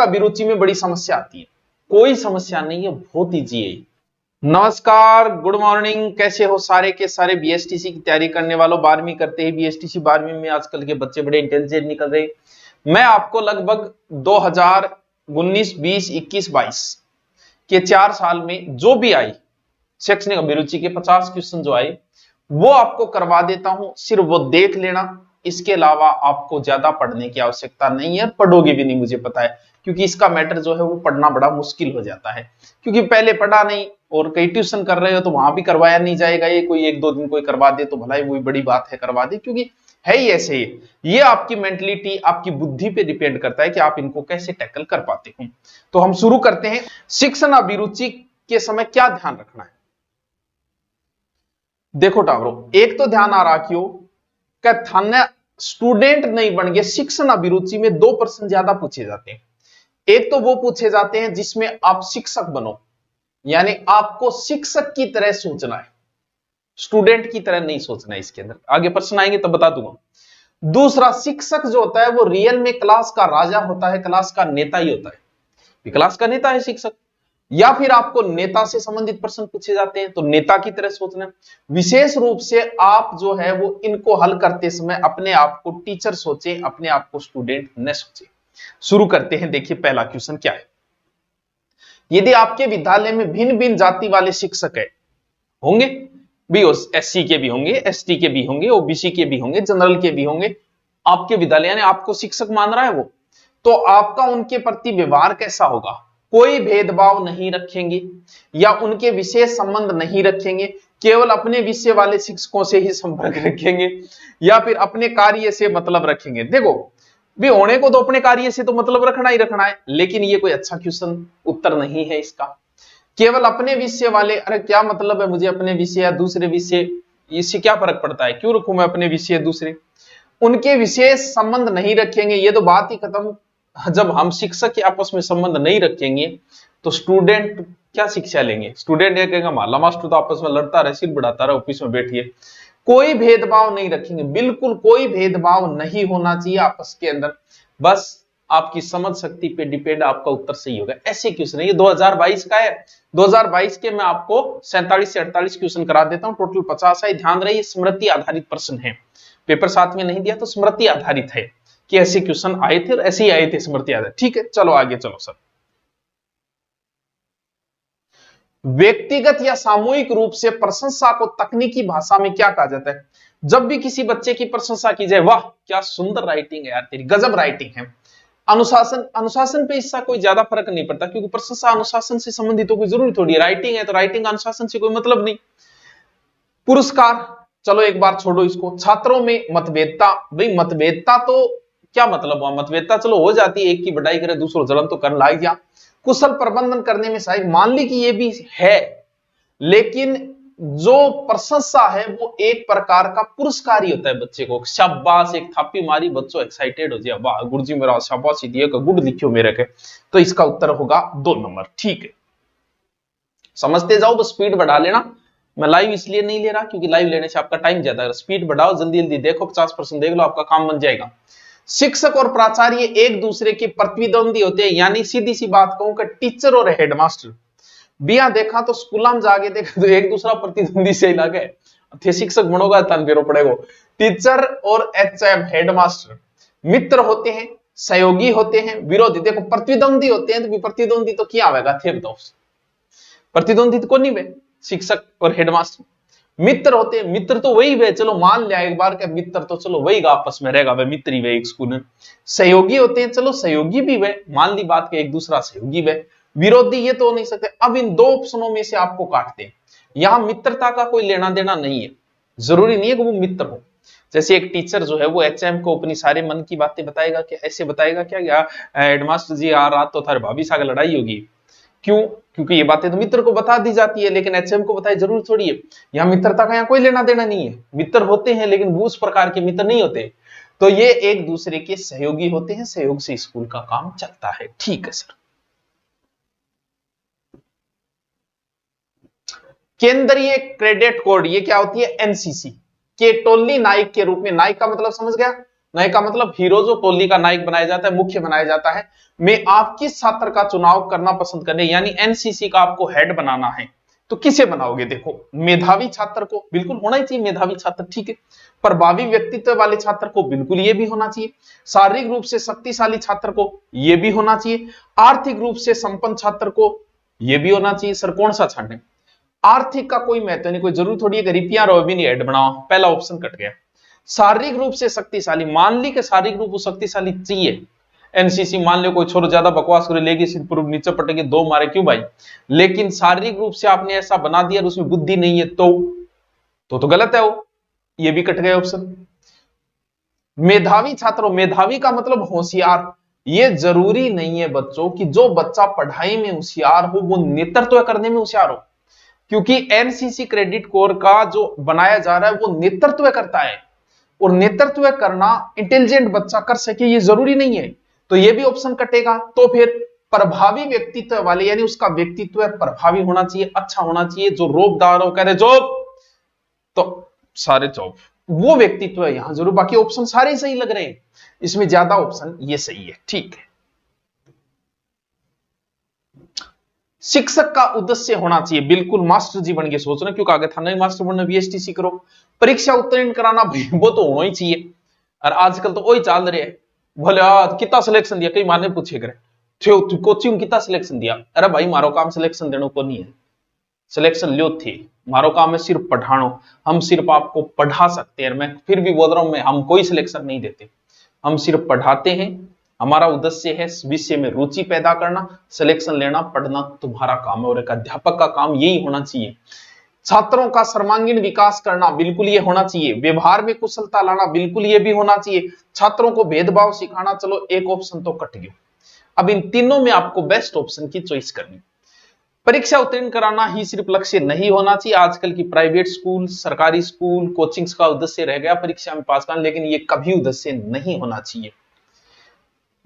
अभिरुचि में बड़ी समस्या आती है? कोई समस्या नहीं है, बहुत ईजी है। नमस्कार, गुड मॉर्निंग, कैसे हो सारे के सारे बीएसटीसी की तैयारी करने वालों। 12वीं करते हैं बीएसटीसी 12वीं में आजकल के बच्चे बड़े इंटेलिजेंट निकल रहे। मैं आपको लगभग 2019, 20, 21, 22 के 4 साल में जो भी आई शैक्षणिक अभिरुचि के 50 क्वेश्चन जो आए वो आपको करवा देता हूं, सिर्फ वो देख लेना। इसके अलावा आपको ज्यादा पढ़ने की आवश्यकता नहीं है, पढ़ोगे भी नहीं मुझे पता है, क्योंकि इसका मैटर जो है वो पढ़ना बड़ा मुश्किल हो जाता है, क्योंकि पहले पढ़ा नहीं और कई ट्यूशन कर रहे हो तो वहां भी करवाया नहीं जाएगा। ये कोई 1-2 दिन कोई करवा दे तो भला ही, वही बड़ी बात है करवा दे, क्योंकि है ही ऐसे। ये आपकी मेंटलिटी, आपकी बुद्धि पे डिपेंड करता है कि आप इनको कैसे टैकल कर पाते हो। तो हम शुरू करते हैं। शिक्षण अभिरुचि के समय क्या ध्यान रखना है? देखो टावरों, एक तो ध्यान आ रखियो कि थाने स्टूडेंट नहीं बन गए। शिक्षण अभिरुचि में 2 प्रश्न ज्यादा पूछे जाते हैं। एक तो वो पूछे जाते हैं जिसमें आप शिक्षक बनो, यानी आपको शिक्षक की तरह सोचना है, स्टूडेंट की तरह नहीं सोचना है। इसके अंदर आगे प्रश्न आएंगे तब बता दूंगा। दूसरा, शिक्षक जो होता है वो रियल में क्लास का राजा होता है, क्लास का नेता ही होता है, क्लास का नेता है शिक्षक। या फिर आपको नेता से संबंधित प्रश्न पूछे जाते हैं तो नेता की तरह सोचना। विशेष रूप से आप जो है वो इनको हल करते समय अपने आप को टीचर सोचे, अपने आप को स्टूडेंट न सोचे। शुरू करते हैं। देखिए पहला क्वेश्चन क्या है। यदि आपके विद्यालय में भिन्न भिन्न जाति वाले शिक्षक है, होंगे भी, एससी के भी होंगे, एसटी के भी होंगे, ओबीसी के भी होंगे, जनरल के भी होंगे, आपके विद्यालय ने आपको शिक्षक मान रहा है वो, तो आपका उनके प्रति व्यवहार कैसा होगा? कोई भेदभाव नहीं रखेंगे या उनके विशेष संबंध नहीं रखेंगे, केवल अपने विषय वाले शिक्षकों से ही संपर्क रखेंगे, या फिर अपने कार्य से मतलब रखेंगे? देखो भी, होने को तो अपने कार्य से तो मतलब रखना ही रखना है, लेकिन ये कोई अच्छा क्वेश्चन उत्तर नहीं है इसका। केवल अपने विषय वाले, अरे क्या मतलब है मुझे अपने विषय या दूसरे विषय, इससे क्या फर्क पड़ता है, क्यों रखूं मैं अपने विषय दूसरे? उनके विशेष संबंध नहीं रखेंगे, ये तो बात ही खत्म। जब हम शिक्षक के आपस में संबंध नहीं रखेंगे तो स्टूडेंट क्या शिक्षा लेंगे? स्टूडेंट ये कहेगा माला मास्टर तो आपस में लड़ता रहे, सिर बढ़ाता रहे, ऑफिस में बैठिए। कोई भेदभाव नहीं रखेंगे, बिल्कुल कोई भेदभाव नहीं होना चाहिए आपस के अंदर। बस आपकी समझ शक्ति पे डिपेंड, आपका उत्तर सही होगा। ऐसे क्वेश्चन है, ये 2022 का है। 2022 के मैं आपको 47 से 48 क्वेश्चन करा देता हूं, टोटल 50 है। ध्यान रहे, स्मृति आधारित प्रश्न है, पेपर साथ में नहीं दिया तो स्मृति आधारित है कि ऐसे क्वेश्चन आए थे और ऐसे ही आए थे, स्मृति आधारित। ठीक है, चलो आगे चलो सर। व्यक्तिगत या सामूहिक रूप से प्रशंसा को तकनीकी भाषा में क्या कहा जाता है? जब भी किसी बच्चे की प्रशंसा की जाए, वाह क्या सुंदर राइटिंग है यार तेरी, गजब राइटिंग है। अनुशासन, अनुशासन पे इसका कोई ज्यादा फर्क नहीं पड़ता, क्योंकि प्रशंसा अनुशासन से संबंधित हो, कोई जरूरी थोड़ी है। राइटिंग है तो राइटिंग अनुशासन से कोई मतलब नहीं। पुरस्कार, चलो एक बार छोड़ो इसको। छात्रों में मतभेदता, भाई मतभेदता तो क्या मतलब हुआ? मतभेदता चलो हो जाती है, एक की बढ़ाई करे दूसरों जलन तो करने लायक। या कुशल प्रबंधन करने में सहायक, मान ली कि ये भी है, लेकिन जो प्रशंसा है वो एक प्रकार का पुरस्कार ही होता है बच्चे को। शाबाश, एक थापी मारी, बच्चों एक्साइटेड हो जाए, वाह गुरुजी मेरा शाबाशी दिए, गुड लिखियो मेरे के। तो इसका उत्तर होगा 2 नंबर। ठीक है, समझते जाओ, बस स्पीड बढ़ा लेना। मैं लाइव इसलिए नहीं ले रहा क्योंकि लाइव लेने से आपका टाइम ज्यादा है। स्पीड बढ़ाओ, जल्दी जल्दी देखो, 50% देख लो, आपका काम बन जाएगा। शिक्षक और प्राचार्य एक दूसरे के प्रतिद्वंदी होते हैं, यानी सीधी सी बात कहूं कि टीचर और हेडमास्टर बिया देखा तो स्कूल में जाके देखा तो एक दूसरा प्रतिद्वंदी से लगे थे। शिक्षक बनोगा तन फेरो पड़ेगा। टीचर और एचएम हेडमास्टर मित्र होते हैं, सहयोगी होते हैं, विरोधी। देखो प्रतिद्वंदी होते हैं तो प्रतिद्वंदी तो क्या आवेगा थे, बताओ प्रतिद्वंदी तो कौन नहीं वे? शिक्षक और हेडमास्टर। मित्र होते हैं, मित्र तो वही वे, चलो मान लिया एक बार के मित्र तो चलो वही आपस में रहेगा, वे मित्र ही वे एक स्कूल में। सहयोगी होते हैं, चलो सहयोगी भी वे, मान ली बात के एक दूसरा सहयोगी वे। विरोधी ये तो हो नहीं सकते। अब इन 2 ऑप्शनों में से आपको काटते हैं। यहां मित्रता का कोई लेना देना नहीं है, जरूरी नहीं है कि वो मित्र हो। जैसे एक टीचर जो है वो एचएम को अपनी सारे मन की बातें बताएगा, क्या ऐसे बताएगा क्या हेडमास्टर जी आ रात तो थारे भाभी साथ लड़ाई होगी, क्यों? क्योंकि ये बातें तो मित्र को बता दी जाती है, लेकिन एचएम को बताए जरूर थोड़ी है। यहां मित्रता का यहाँ कोई लेना देना नहीं है। मित्र होते हैं लेकिन वो उस प्रकार के मित्र नहीं होते। तो ये एक दूसरे के सहयोगी होते हैं, सहयोग से स्कूल का काम चलता है। ठीक है सर। केंद्रीय क्रेडिट कोड, ये क्या होती है? एनसीसी के टोली नायक के रूप में, नायक का मतलब समझ गया, नायक का मतलब हीरो जो टोली का नायक बनाया जाता है, मुख्य बनाया जाता है। मैं आप किस छात्र का चुनाव करना पसंद करें, यानी एनसीसी का आपको हेड बनाना है तो किसे बनाओगे? देखो, मेधावी छात्र को बिल्कुल होना ही चाहिए, मेधावी छात्र, ठीक है। प्रभावी व्यक्तित्व वाले छात्र को बिल्कुल ये भी होना चाहिए। शारीरिक रूप से शक्तिशाली छात्र को ये भी होना चाहिए। आर्थिक रूप से संपन्न छात्र को ये भी होना चाहिए। सर कौन सा छांटे? आर्थिक का कोई महत्व नहीं, कोई जरूरी थोड़ी है कि रिपिया रोबिन हेड बनाओ, पहला ऑप्शन कट गया। शारीरिक रूप से शक्तिशाली, मान ली कि शारीरिक रूप से शक्तिशाली चाहिए एनसीसी, मान लो कोई छोरो ज्यादा बकवास करे, लेगी सिर पूर्व नीचे पटेगी, दो मारे, क्यों भाई? लेकिन शारीरिक रूप से आपने ऐसा बना दिया और उसमें बुद्धि नहीं है तो गलत है वो, ये भी कट गया ऑप्शन। मेधावी छात्रों, मेधावी का मतलब होशियार। ये जरूरी नहीं है बच्चों कि जो बच्चा पढ़ाई में होशियार हो वो नेतृत्व करने में होशियार हो, क्योंकि एनसीसी क्रेडिट कोर का जो बनाया जा रहा है वो नेतृत्व करता है, और नेतृत्व करना इंटेलिजेंट बच्चा कर सके ये जरूरी नहीं है, तो ये भी ऑप्शन कटेगा। तो फिर प्रभावी व्यक्तित्व वाले, यानी उसका व्यक्तित्व प्रभावी होना चाहिए, अच्छा होना चाहिए, जो रोबदार हो, कह रहे जॉब तो सारे जॉब, वो व्यक्तित्व है यहां जरूर। बाकी ऑप्शन सारे सही लग रहे हैं, इसमें ज्यादा ऑप्शन ये सही है, ठीक है। शिक्षक का उद्देश्य होना चाहिए, बिल्कुल मास्टर जी बन के सोच रहे, क्योंकि आगे था नहीं मास्टर बनना, बीएसटीसी करो। परीक्षा उत्तीर्ण कराना वो तो होना ही चाहिए, और आजकल तो वही चल रहे है। बोले कितना सिलेक्शन दिया, कई माने पूछे करे कोचिंग कितना सिलेक्शन दिया, अरे भाई मारो काम सिलेक्शन देने को नहीं है, सिलेक्शन लियो थे, मारो काम है सिर्फ पढ़ानो, हम सिर्फ आपको पढ़ा सकते हैं। मैं फिर भी बोल रहा हूं, मैं हम कोई सिलेक्शन नहीं देते, हम सिर्फ पढ़ाते हैं। हमारा उद्देश्य है विषय में रुचि पैदा करना, सिलेक्शन लेना, पढ़ना तुम्हारा काम है, और एक अध्यापक का काम यही होना चाहिए। छात्रों का सर्वांगीण विकास करना, बिल्कुल ये होना चाहिए। व्यवहार में कुशलता लाना, बिल्कुल ये भी होना चाहिए। छात्रों को भेदभाव सिखाना, चलो एक ऑप्शन तो कट गया। अब इन तीनों में आपको बेस्ट ऑप्शन की चॉइस करनी। परीक्षा उत्तीर्ण कराना ही सिर्फ लक्ष्य नहीं होना चाहिए। आजकल की प्राइवेट स्कूल, सरकारी स्कूल, कोचिंग्स का उद्देश्य रह गया परीक्षा में पास करना, लेकिन ये कभी उद्देश्य नहीं होना चाहिए।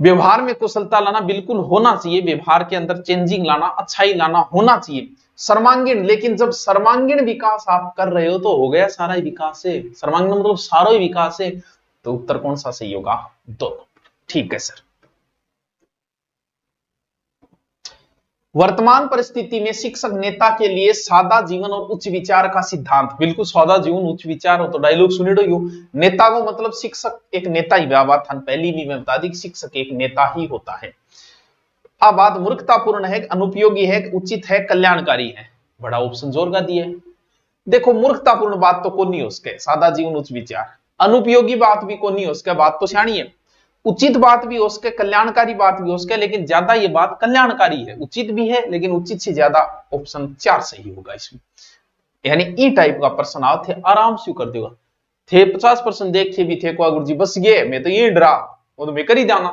व्यवहार में कुशलता लाना बिल्कुल होना चाहिए, व्यवहार के अंदर चेंजिंग लाना, अच्छाई लाना होना चाहिए। सर्वांगीण, लेकिन जब सर्वांगीण विकास आप कर रहे हो तो हो गया सारा ही विकास है, सर्वांगीण मतलब सारा ही विकास है, तो उत्तर कौन सा सही होगा? दोनों, ठीक है सर। वर्तमान परिस्थिति में शिक्षक नेता के लिए सादा जीवन और उच्च विचार का सिद्धांत, बिल्कुल सादा जीवन उच्च विचार हो तो डायलॉग सुने रहो। नेता को मतलब शिक्षक एक नेता ही, बात पहली भी मैं बता दी, शिक्षक एक नेता ही होता है। अब बात मूर्खतापूर्ण है, अनुपयोगी है, उचित है, कल्याणकारी है, बड़ा ऑप्शन जोर का दिया है। देखो मूर्खतापूर्ण बात तो कौन नहीं है उसके, सादा जीवन उच्च विचार, अनुपयोगी बात भी कौन नहीं है उसके, बात तो सियाणी है, उचित बात भी उसके, कल्याणकारी बात भी उसके, लेकिन ज्यादा ये बात कल्याणकारी है, उचित भी है लेकिन उचित से ज्यादा ऑप्शन 4 सही होगा इसमें। यानी ई टाइप का प्रश्न आओ थे आराम से कर देगा, थे 50% देखे भी थे को गुरुजी बस गए, मैं तो ये डरा वो तो मैं कर ही जाना,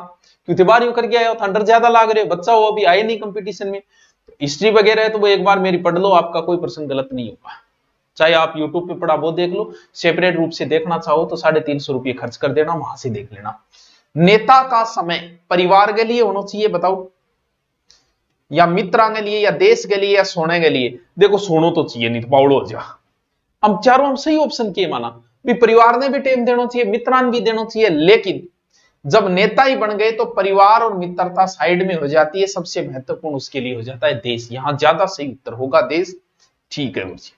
क्योंकि बार यूं कर गया थंडर ज्यादा लाग रहे, बच्चा वो अभी आए नहीं कंपटीशन में, हिस्ट्री वगैरह है तो वो एक बार मेरी पढ़ लो, आपका कोई प्रश्न गलत नहीं होगा। चाहे आप यूट्यूब पे पढ़ा वो देख लो, सेपरेट रूप से देखना चाहो तो 350 रुपये खर्च कर देना, वहां से देख लेना। नेता का समय परिवार के लिए होना चाहिए बताओ, या मित्रा के लिए, या देश के लिए, या सोने के लिए? देखो सोनो तो चाहिए, नहीं तो पावड़ो हो जा। हम चारों हम सही ऑप्शन किए माना, भी परिवार ने भी टाइम देना चाहिए, मित्रान भी देना चाहिए, लेकिन जब नेता ही बन गए तो परिवार और मित्रता साइड में हो जाती है, सबसे महत्वपूर्ण उसके लिए हो जाता है देश, यहां ज्यादा सही उत्तर होगा देश, ठीक है मुझे।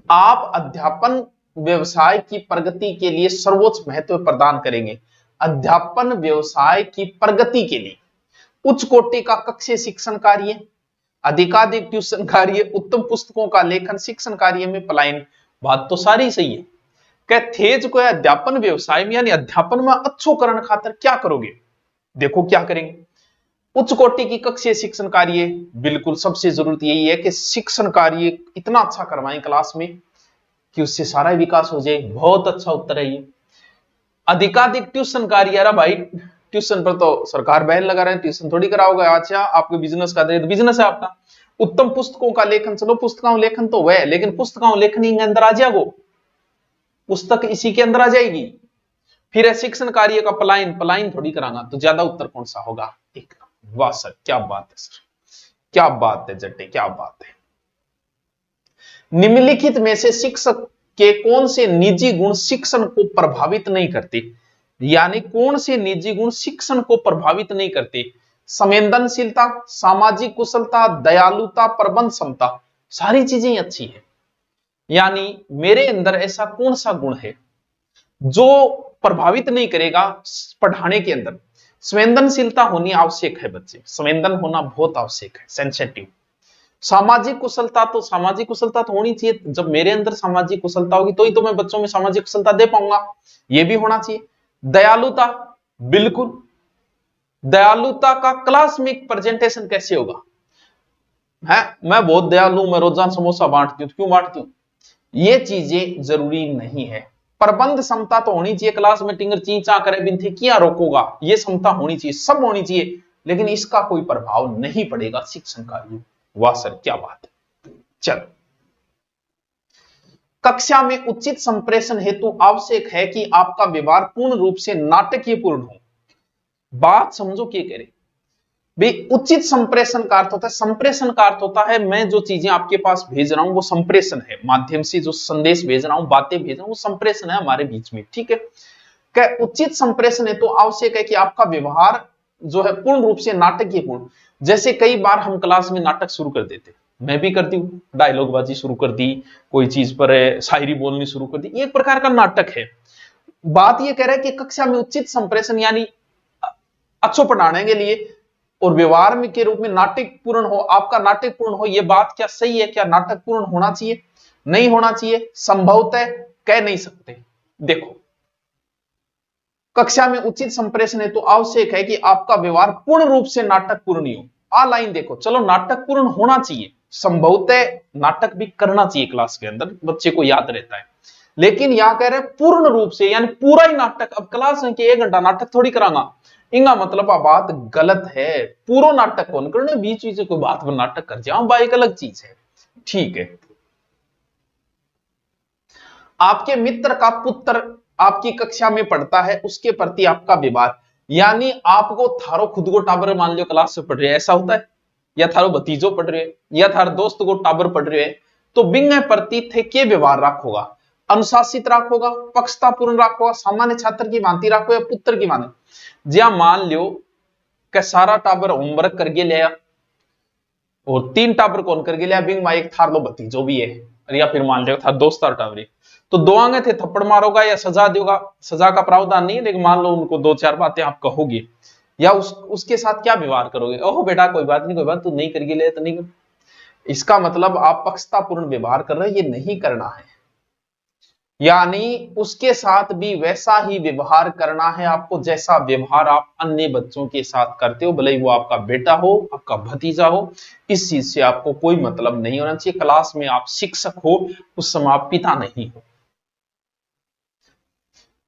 आप अध्यापन व्यवसाय की प्रगति के लिए सर्वोच्च महत्व प्रदान करेंगे, अध्यापन व्यवसाय की प्रगति के लिए उच्च कोटि का कक्षीय शिक्षण कार्य, अधिकाधिक ट्यूशन कार्य, उत्तम पुस्तकों का लेखन, शिक्षण कार्य में पलायन, बात तो सारी सही है। कहते को अध्यापन व्यवसाय में यानी अध्यापन में अच्छो करण खातर क्या करोगे? देखो क्या करेंगे, उच्च कोटि की कक्षीय शिक्षण कार्य, बिल्कुल सबसे जरूरत यही है कि शिक्षण कार्य इतना अच्छा करवाएं क्लास में कि उससे सारा विकास हो जाए, बहुत अच्छा उत्तर है ये। अधिकाधिक ट्यूशन कार्य, अरे भाई ट्यूशन पर तो सरकार बैन लगा रहे हैं, ट्यूशन थोड़ी कराओगे, अच्छा आपके बिजनेस का तो बिजनेस है आपका। उत्तम पुस्तकों का लेखन, चलो पुस्तकों लेखन तो वह, लेकिन पुस्तकों लेखन के अंदर आ जाएगो, पुस्तक इसी के अंदर आ जाएगी। फिर है शिक्षण कार्य का पलायन, पलायन थोड़ी कराना, तो ज्यादा उत्तर कौन सा होगा? एक। वाह सर क्या बात है सर, क्या बात है जट्टे, क्या बात है। निम्नलिखित में से शिक्षक के कौन से निजी गुण शिक्षण को प्रभावित नहीं करते, यानी कौन से निजी गुण शिक्षण को प्रभावित नहीं करते? संवेदनशीलता, सामाजिक कुशलता, दयालुता, प्रबंध क्षमता, सारी चीजें अच्छी है। यानी मेरे अंदर ऐसा कौन सा गुण है जो प्रभावित नहीं करेगा पढ़ाने के अंदर? संवेदनशीलता होनी आवश्यक है बच्चे, संवेदन होना बहुत आवश्यक है, सेंसिटिव। सामाजिक कुशलता, तो सामाजिक कुशलता तो होनी चाहिए। जब मेरे अंदर सामाजिक कुशलता होगी तो ही तो मैं बच्चों में सामाजिक कुशलता दे पाऊंगा, ये भी होना चाहिए। दयालुता, बिल्कुल, दयालुता का क्लास में प्रेजेंटेशन कैसे होगा? है मैं बहुत दयालु, मैं रोजाना समोसा बांटती हूं, क्यों बांटती हूं? ये चीजें जरूरी नहीं है। प्रबंध क्षमता तो होनी चाहिए, क्लास में टिंगर ची चा करे बिन थे क्या रोकोगा, ये क्षमता होनी चाहिए, सब होनी चाहिए, लेकिन इसका कोई प्रभाव नहीं पड़ेगा शिक्षण कार्य। वाह सर क्या बात है। चलो, कक्षा में उचित संप्रेषण हेतु आवश्यक है कि आपका व्यवहार पूर्ण रूप से नाटकीय पूर्ण हो। बात समझो क्या कह रहे भाई? उचित संप्रेषण का अर्थ होता है, संप्रेषण का अर्थ होता है मैं जो चीजें आपके पास भेज रहा हूं वो संप्रेषण है, माध्यम से जो संदेश भेज रहा हूं, बातें भेज रहा हूं, वो संप्रेषण है हमारे बीच में, ठीक है। क्या उचित संप्रेषण है तो आवश्यक है कि आपका व्यवहार जो है पूर्ण रूप से नाटकीय पूर्ण। जैसे कई बार हम क्लास में नाटक शुरू कर देते, मैं भी करती हूँ, डायलॉग बाजी शुरू कर दी, कोई चीज पर शायरी बोलनी शुरू कर दी, एक प्रकार का नाटक है। बात यह कह रहा है कि कक्षा में उचित संप्रेषण यानी अच्छो पढ़ाने के लिए और व्यवहार में के रूप में नाटक पूर्ण हो, आपका नाटक पूर्ण हो। यह बात क्या सही है? क्या नाटक पूर्ण होना चाहिए? नहीं होना चाहिए, संभवतः कह नहीं सकते। देखो, कक्षा में उचित संप्रेषण है तो आवश्यक है कि आपका व्यवहार पूर्ण रूप से नाटक पूर्ण हो। आ लाइन देखो, चलो नाटक पूर्ण होना चाहिए, संभवतः नाटक भी करना चाहिए क्लास के अंदर, बच्चे को याद रहता है, लेकिन यहां कह रहे पूर्ण रूप से यानी पूरा ही नाटक। अब क्लास में 1 घंटा नाटक थोड़ी करांगा, इंगा मतलब बात गलत है। पूरा नाटक कौन करने, बीच बीच कोई बात पर नाटक कर जाओ, बा एक अलग चीज है, ठीक है। आपके मित्र का पुत्र आपकी कक्षा में पढ़ता है, उसके प्रति आपका व्यवहार, यानी आपको थारो खुद को टाबर मान लो क्लास से पढ़ रहे हैं, ऐसा होता है, या थारो भतीजो पढ़ रहे हैं, या थारो दोस्त को टाबर पढ़ रहे हैं, तो बिंग प्रति थे के व्यवहार रखोगा? अनुशासित रखोगा, पक्षतापूर्ण रखोगा, सामान्य छात्र की भांति रखो या पुत्र की भांति? ज्या मान लो कि सारा टाबर होमवर्क करके लिया और 3 टाबर कौन करके लिया, बिंग मा एक थार लो भतीजो भी है, या फिर मान लो था दोस्त टाबरी, तो दो आगे थे थप्पड़ मारोगा या सजा दोगा? सजा का प्रावधान नहीं है, लेकिन मान लो उनको 2-4 बातें आप कहोगे या उसके साथ क्या व्यवहार करोगे? ओहो बेटा कोई बात नहीं, कोई बात, तू नहीं करके ले तो नहीं कर। इसका मतलब आप पक्षतापूर्ण व्यवहार कर रहे हो, ये नहीं करना है, यानी उसके साथ भी वैसा ही व्यवहार करना है आपको जैसा व्यवहार आप अन्य बच्चों के साथ करते हो, भले ही वो आपका बेटा हो, आपका भतीजा हो। इस चीज से आपको कोई मतलब नहीं होना चाहिए। क्लास में आप शिक्षक हो, उस समय आप पिता नहीं हो।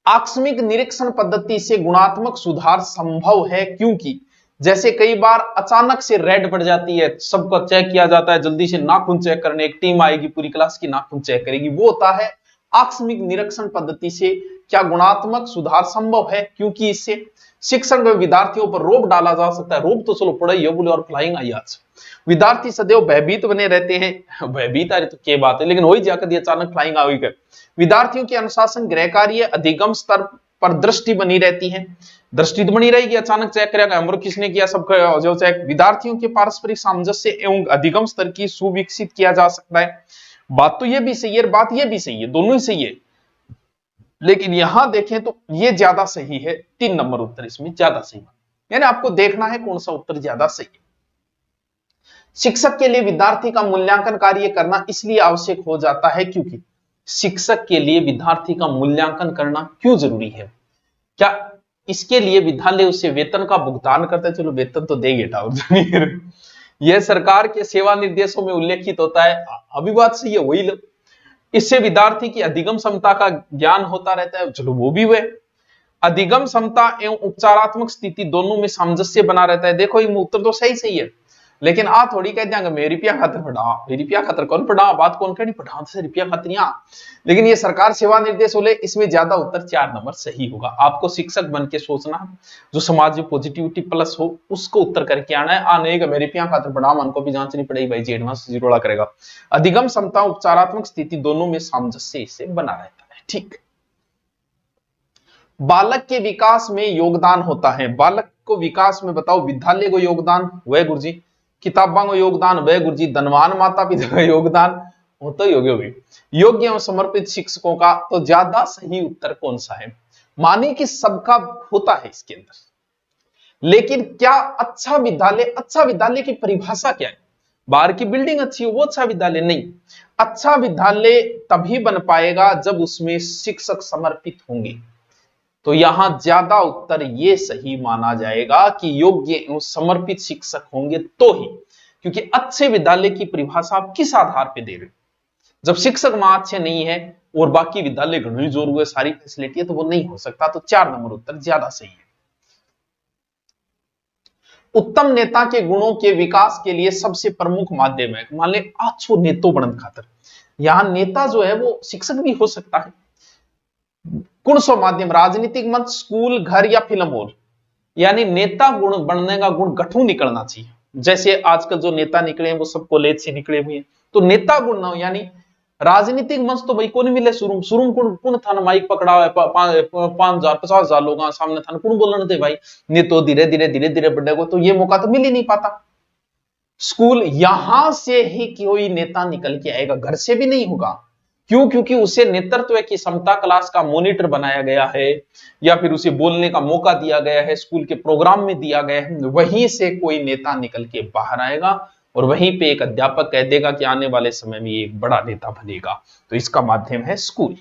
आकस्मिक निरीक्षण पद्धति से गुणात्मक सुधार संभव है, क्योंकि जैसे कई बार अचानक से रेड पड़ जाती है, सबका चेक किया जाता है, जल्दी से नाखून चेक करने एक टीम आएगी, पूरी क्लास की नाखून चेक करेगी, वो होता है आकस्मिक निरीक्षण पद्धति से क्या गुणात्मक सुधार संभव है, क्योंकि इससे शिक्षण में विद्यार्थियों पर रोब डाला जा सकता है। रोब तो चलो पढ़ाई बोले और फ्लाइंग आई आज, विद्यार्थी सदैव भयभीत बने रहते हैं, भयभीत आ रही तो क्या बात है, लेकिन वही जाकर अचानक फ्लाइंग आ गई। विद्यार्थियों के अनुशासन, गृह कार्य, अधिगम स्तर पर दृष्टि बनी रहती है, दृष्टि तो बनी रहेगी, अचानक चेक करेगा होमवर्क किसने किया, सब जो चेक। विद्यार्थियों के पारस्परिक सामंजस्य एवं अधिगम स्तर की सुविकसित किया जा सकता है। बात तो ये भी सही है, बात ये भी सही है, दोनों ही सही है, लेकिन यहां देखें तो ये ज्यादा सही है, 3 नंबर उत्तर इसमें ज्यादा सही, यानी आपको देखना है कौन सा उत्तर ज्यादा सही है। शिक्षक के लिए विद्यार्थी का मूल्यांकन कार्य करना इसलिए आवश्यक हो जाता है क्योंकि शिक्षक के लिए विद्यार्थी का मूल्यांकन करना क्यों जरूरी है? क्या इसके लिए विद्यालय उसे वेतन का भुगतान करता है? चलो वेतन तो देंगे, यह सरकार के सेवा निर्देशों में उल्लेखित होता है, अभी बात सही है, वही लो। इससे विद्यार्थी की अधिगम क्षमता का ज्ञान होता रहता है, चलो वो भी हुए। अधिगम क्षमता एवं उपचारात्मक स्थिति दोनों में सामंजस्य बना रहता है। देखो ये उत्तर तो सही है, लेकिन आ थोड़ी कह देंगे मैं रुपया खातर पढ़ा, रुपया खातर कौन पढ़ा, बात कौन कहनी पढ़ा तो रुपया खातर यहाँ। लेकिन ये सरकार सेवा निर्देश बोले, इसमें ज्यादा उत्तर 4 नंबर सही होगा। आपको शिक्षक बन के सोचना, जो समाज में पॉजिटिविटी प्लस हो उसको उत्तर करके आना है। आने का मेरे रुपया खातर पढ़ा, मन को भी जांचनी पड़ेगी भाई जी, एडवांस जीरोड़ा करेगा। अधिगम क्षमता उपचारात्मक स्थिति दोनों में सामंजस्य इससे बना रहता है। ठीक, बालक के विकास में योगदान होता है। बालक को विकास में बताओ, विद्यालय को योगदान वह गुरुजी, किताबों को योगदान वह गुरुजी, धनवान माता पिता का योगदान होता ही होगा। योग्य एवं समर्पित शिक्षकों का, तो ज्यादा सही उत्तर कौन सा है? माने कि सबका होता है इसके अंदर, लेकिन क्या अच्छा विद्यालय की परिभाषा क्या है? बाहर की बिल्डिंग अच्छी हो वो अच्छा विद्यालय नहीं। अच्छा विद्यालय तभी बन पाएगा जब उसमें शिक्षक समर्पित होंगे। तो यहां ज्यादा उत्तर ये सही माना जाएगा कि योग्य एवं समर्पित शिक्षक होंगे तो ही, क्योंकि अच्छे विद्यालय की परिभाषा आप किस आधार पे दे रहे हो? जब शिक्षक वहां अच्छे नहीं है और बाकी विद्यालय घणों जोर हुए, सारी फैसिलिटी है, तो वो नहीं हो सकता। तो 4 नंबर उत्तर ज्यादा सही है। उत्तम नेता के गुणों के विकास के लिए सबसे प्रमुख माध्यम है, मान ले आछो नेतो बनन खातर। यहां नेता जो है वो शिक्षक भी हो सकता है। कौन सा माध्यम? राजनीतिक मंच, स्कूल, घर या फिल्म हॉल। यानी नेता गुण बनने का गुण गठू निकलना चाहिए। जैसे आजकल जो नेता निकले हैं वो सब कॉलेज से निकले हुए हैं, तो नेता गुण ना हो। यानी राजनीतिक मंच तो भाई कौन मिले, शुरू कौन था ना, माइक पकड़ा हुआ 5,000 50,000 लोग सामने था, कौन बोलने थे भाई, ने तो धीरे धीरे बढ़े को, तो ये मौका तो मिल ही नहीं पाता। स्कूल, यहां से ही कोई नेता निकल के आएगा, घर से भी नहीं होगा। क्यों? क्योंकि उसे नेतृत्व की क्षमता क्लास का मॉनिटर बनाया गया है, या फिर उसे बोलने का मौका दिया गया है, स्कूल के प्रोग्राम में दिया गया है। वहीं से कोई नेता निकल के बाहर आएगा और वहीं पे एक अध्यापक कह देगा कि आने वाले समय में एक बड़ा नेता बनेगा। तो इसका माध्यम है स्कूल।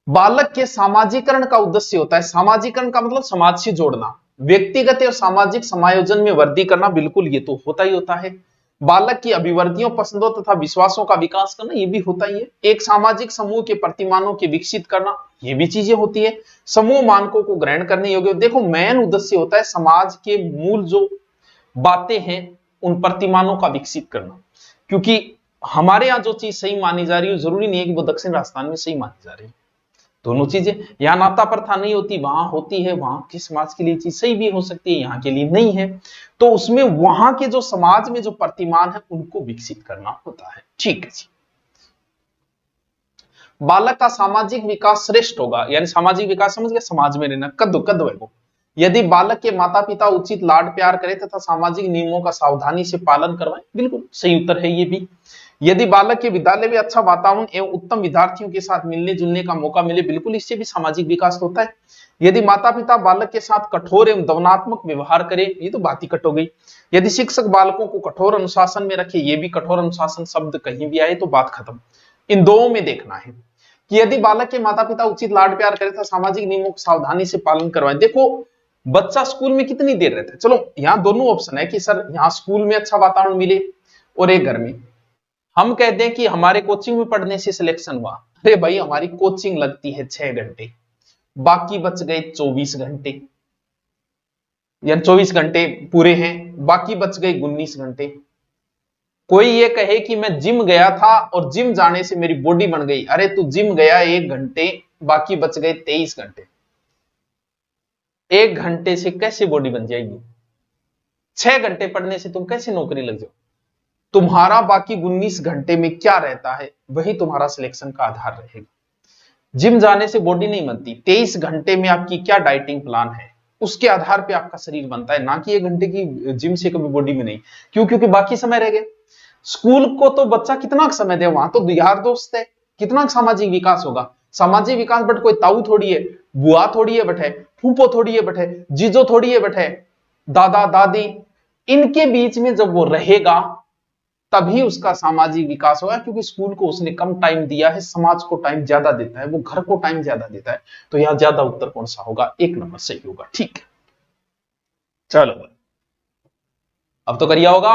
बालक के सामाजिकरण का उद्देश्य होता है, सामाजिकरण का मतलब समाज से जोड़ना, व्यक्तिगत और सामाजिक समायोजन में वृद्धि करना, बिल्कुल ये तो होता ही होता है। बालक की अभिवृत्तियों, पसंदों तथा विश्वासों का विकास करना, ये भी होता ही है। एक सामाजिक समूह के प्रतिमानों के विकसित करना, ये भी चीजें होती है। समूह मानकों को ग्रहण करने योग्य, देखो मेन उद्देश्य होता है समाज के मूल जो बातें हैं उन प्रतिमानों का विकसित करना। क्योंकि हमारे यहाँ जो चीज सही मानी जा रही है जरूरी नहीं है कि वो दक्षिण राजस्थान में सही मानी जा रही है। दोनों चीजें, यहाँ नाता प्रथा नहीं होती, वहां होती है। वहां के समाज के लिए चीज सही भी हो सकती है, यहाँ के लिए नहीं है। तो उसमें वहां के जो समाज में जो प्रतिमान है उनको विकसित करना होता है। ठीक है जी। बालक का सामाजिक विकास श्रेष्ठ होगा, यानी सामाजिक विकास समझ गया, समाज में रहना, कद वो, यदि बालक के माता पिता उचित लाड प्यार करें तथा सामाजिक नियमों का सावधानी से पालन करवाएं, बिल्कुल सही उत्तर है ये भी। यदि बालक के विद्यालय में अच्छा वातावरण एवं उत्तम विद्यार्थियों के साथ मिलने जुलने का मौका मिले, बिल्कुल इससे भी सामाजिक विकास होता है। यदि माता पिता बालक के साथ कठोर एवं दमनात्मक व्यवहार करे, ये तो बात ही कट हो गई। यदि शिक्षक बालकों को कठोर अनुशासन में रखे, ये भी कठोर अनुशासन शब्द कहीं भी आए तो बात खत्म। इन दो में देखना है कि यदि बालक के माता पिता उचित लाड प्यार करे तथा सामाजिक नियमों को सावधानी से पालन करवाए। देखो बच्चा स्कूल में कितनी देर रहता है, चलो यहाँ दोनों ऑप्शन है कि सर यहाँ स्कूल में अच्छा वातावरण मिले और एक घर में। हम कहते हैं कि हमारे कोचिंग में पढ़ने से सिलेक्शन हुआ, अरे भाई हमारी कोचिंग लगती है 6 घंटे, बाकी बच गए 24 घंटे, या 24 घंटे पूरे हैं, बाकी बच गए 19 घंटे। कोई ये कहे कि मैं जिम गया था और जिम जाने से मेरी बॉडी बन गई, अरे तू जिम गया 1 घंटे, बाकी बच गए 23 घंटे। 1 घंटे से कैसे बॉडी बन जाएगी? 6 घंटे पढ़ने से तुम कैसे नौकरी लग जाओ? तुम्हारा बाकी 19 घंटे में क्या रहता है, वही तुम्हारा सिलेक्शन का आधार रहेगा। जिम जाने से बॉडी नहीं बनती, 23 घंटे में आपकी क्या डाइटिंग प्लान है, उसके आधार पे आपका शरीर बनता है, ना कि 1 घंटे की जिम से कभी बॉडी में नहीं। क्यों? क्योंकि बाकी समय रह गए। स्कूल को तो बच्चा कितना समय दे, वहां तो यार दोस्त है, कितना सामाजिक विकास होगा। सामाजिक विकास बट कोई ताऊ थोड़ी है, बुआ थोड़ी है बैठे, फूफो थोड़ी है बैठे, जीजो थोड़ी है बैठे, दादा दादी, इनके बीच में जब वो रहेगा तभी उसका सामाजिक विकास होगा। क्योंकि स्कूल को उसने कम टाइम दिया है, समाज को टाइम ज्यादा देता है, वो घर को टाइम ज्यादा देता है। तो यहां ज्यादा उत्तर कौन सा होगा? 1 नंबर सही होगा। ठीक है, चलो अब तो करिया होगा।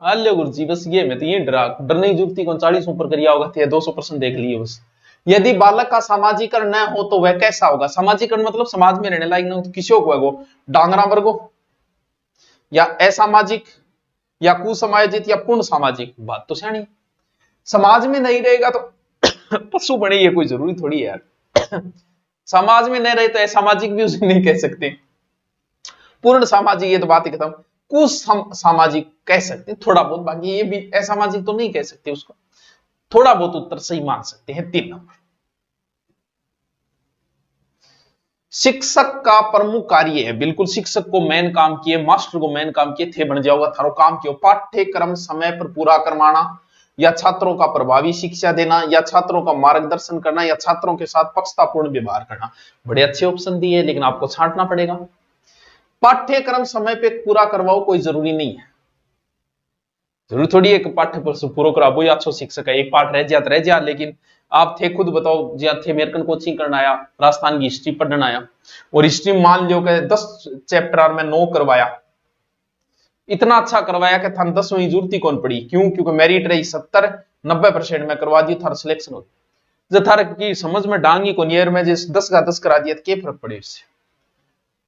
अल्ले गुरु जी बस ये मैं तो ये डरने की जरूरत कौन, 40 ऊपर करिया होगा, 200% देख लिए बस। यदि बालक का सामाजिकरण न हो तो वह कैसा होगा? सामाजिकरण मतलब समाज में रहने लायक न हो, तो किसी को डांगरा वर्गो, या असामाजिक या कुसामाजिक या पूर्ण सामाजिक? बात तो सियानी। समाज में नहीं रहेगा तो पशु बने, ये कोई जरूरी थोड़ी है यार। समाज में नहीं रहे तो असामाजिक भी उसे नहीं कह सकते, पूर्ण सामाजिक ये तो बात ही खत्म। कुछ सामाजिक कह सकते हैं थोड़ा बहुत, बाकी ये भी असामाजिक तो नहीं कह सकते उसको, थोड़ा बहुत उत्तर सही मान सकते हैं। 3 नंबर। शिक्षक का प्रमुख कार्य है, बिल्कुल शिक्षक को मेन काम किए, मास्टर को मेन काम किए थे बन जाओगा थारो काम क्यों? पाठ्यक्रम समय पर पूरा करवाना, या छात्रों का प्रभावी शिक्षा देना, या छात्रों का मार्गदर्शन करना, या छात्रों के साथ पक्षतापूर्ण व्यवहार करना। बड़े अच्छे ऑप्शन दिए, लेकिन आपको छांटना पड़ेगा। पाठ्यक्रम समय पे पूरा करवाओ कोई जरूरी नहीं है, जरूरी थोड़ी है कि पाठ्य पूरा करा वो अच्छो शिक्षक है, एक पाठ रह जा तो रह जा। लेकिन आप थे खुद बताओ, जी थे अमेरिकन कोचिंग करना आया, राजस्थान की हिस्ट्री पढ़ना आया, और हिस्ट्री मान लो कि 10 चैप्टर में 9 करवाया, इतना अच्छा करवाया कि थान 10वीं जरूरत ही कौन पड़ी। क्यों? क्योंकि मेरिट रही 70-90% में करवा दी, थारा सिलेक्शन हो गया। थारा की समझ में डांगी को नियर में जिस 10 का 10 करा दिया तो क्या फर्क पड़े इससे?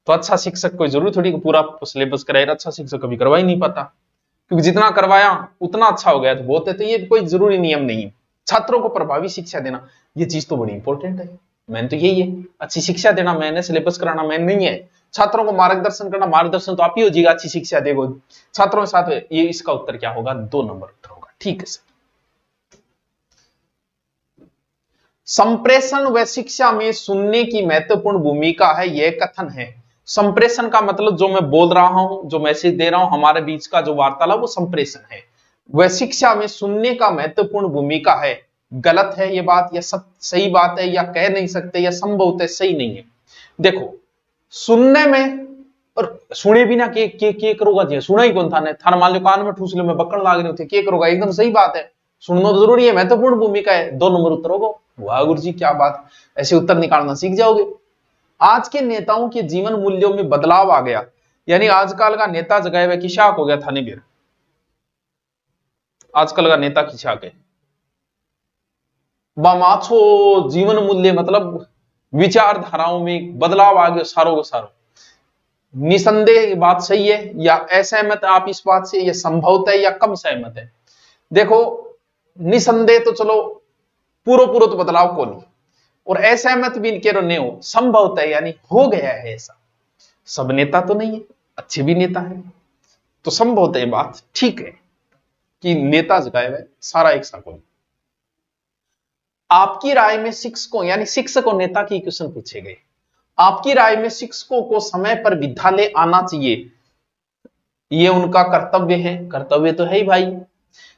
तो अच्छा शिक्षक कोई जरूरी थोड़ी पूरा सिलेबस कराएगा, अच्छा शिक्षक कभी करवा ही नहीं पाता, क्योंकि जितना करवाया उतना अच्छा हो गया तो बहुत है। तो ये कोई जरूरी नियम नहीं है। छात्रों को प्रभावी शिक्षा देना, ये चीज तो बड़ी इंपॉर्टेंट है। मैंने तो यही है, अच्छी शिक्षा देना मैंने, सिलेबस कराना मैंने नहीं है। छात्रों को मार्गदर्शन करना, मार्गदर्शन तो आप ही हो जाएगा, अच्छी शिक्षा देगो छात्रों के साथ। ये इसका उत्तर क्या होगा? 2 नंबर उत्तर होगा। ठीक है सर। संप्रेषण व शिक्षा में सुनने की महत्वपूर्ण भूमिका है, यह कथन है। संप्रेषण का मतलब जो मैं बोल रहा हूं, जो मैसेज दे रहा हूं, हमारे बीच का जो वार्तालाप, वो संप्रेषण है। वह शिक्षा में सुनने का महत्वपूर्ण भूमिका है, गलत है ये बात या सही बात है, या कह नहीं सकते, या संभवतः सही नहीं है। देखो, सुनने में और सुने बिना के करोगा जी? सुना ही कौन था ने? थाना मान लो कान में ठूस लो, मैं बक्कड़ लाग रहे थे, के करोगा? एकदम सही बात है, सुनना तो जरूरी है, महत्वपूर्ण भूमिका है। 2 नंबर उत्तर होगा। वाह गुरु जी क्या बात, ऐसे उत्तर निकालना सीख जाओगे। आज के नेताओं के जीवन मूल्यों में बदलाव आ गया, यानी आजकल का नेता जगह हुआ किशाक हो गया था नहीं बेर, आजकल का नेता किशाक है। बामाछो जीवन मूल्य मतलब विचारधाराओं में बदलाव आ गया सारों को सारों। निसंदेह बात सही है, या असहमत आप इस बात से, या संभवतः या कम सहमत है? देखो, निसंदेह तो चलो पूरो तो बदलाव को नहीं, और असहमत भी इनके रोने हो, संभवतः यानी हो गया है ऐसा। सब नेता तो नहीं है, अच्छे भी नेता है, तो संभवतः बात ठीक है कि नेता जगाए हुए सारा एक साथ। आपकी राय में शिक्षकों, यानी शिक्षक और नेता की क्वेश्चन पूछे गए, आपकी राय में शिक्षकों को समय पर विद्यालय आना चाहिए, ये उनका कर्तव्य है? कर्तव्य तो है ही भाई,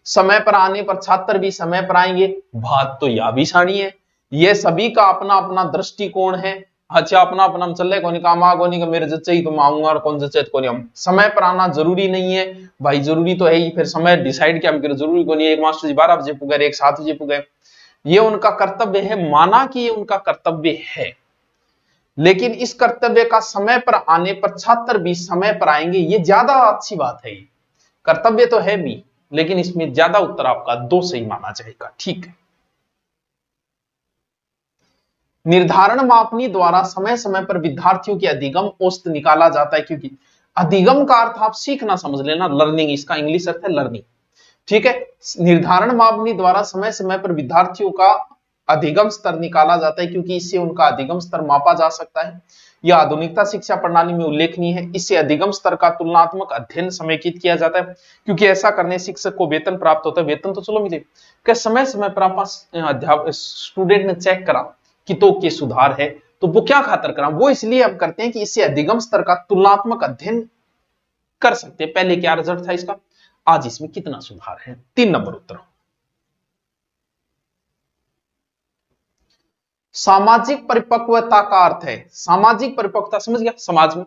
समय पर आने पर छात्र भी समय पर आएंगे, बात तो यह भी साड़ी है। ये सभी का अपना अपना दृष्टिकोण है। अच्छा, अपना अपना हम चल रहे काम आ कोनी का मेरे जच्चे ही तो आऊंगा और कौन जच्चे को नहीं। हम समय पर आना जरूरी नहीं है भाई, जरूरी तो है ही, फिर समय डिसाइड क्या हम करें, जरूरी को नहीं। एक मास्टर जी 12 बजे पुगे, एक 7 बजे पुगे, ये उनका कर्तव्य है, माना कि ये उनका कर्तव्य है, लेकिन इस कर्तव्य का समय पर आने पर छात्र भी समय पर आएंगे, ये ज्यादा अच्छी बात है। ये कर्तव्य तो है भी, लेकिन इसमें ज्यादा उत्तर आपका 2 सही माना जाएगा। ठीक है। निर्धारण मापनी द्वारा समय समय पर विद्यार्थियों की अधिगम औसत निकाला जाता है, क्योंकि अधिगम का अर्थ आप सीखना समझ लेना, लर्निंग, इसका इंग्लिश अर्थ है लर्निंग। ठीक है। निर्धारण मापनी द्वारा समय समय पर विद्यार्थियों का अधिगम स्तर निकाला जाता है, क्योंकि इससे उनका अधिगम स्तर मापा जा सकता है। यह आधुनिकता शिक्षा प्रणाली में उल्लेखनीय है। इससे अधिगम स्तर का तुलनात्मक अध्ययन समेकित किया जाता है, क्योंकि ऐसा करने शिक्षक को वेतन प्राप्त होता है। वेतन तो चलो मिले, क्या समय समय पर आप अध्यापक स्टूडेंट ने चेक करा कि तो के सुधार है, तो वो क्या खातर करा? वो इसलिए अब करते हैं कि इससे अधिगम स्तर का तुलनात्मक अध्ययन कर सकते हैं, पहले क्या रिजल्ट था इसका, आज इसमें कितना सुधार है। 3 नंबर उत्तर। सामाजिक परिपक्वता का अर्थ है, सामाजिक परिपक्वता समझ गया, समाज में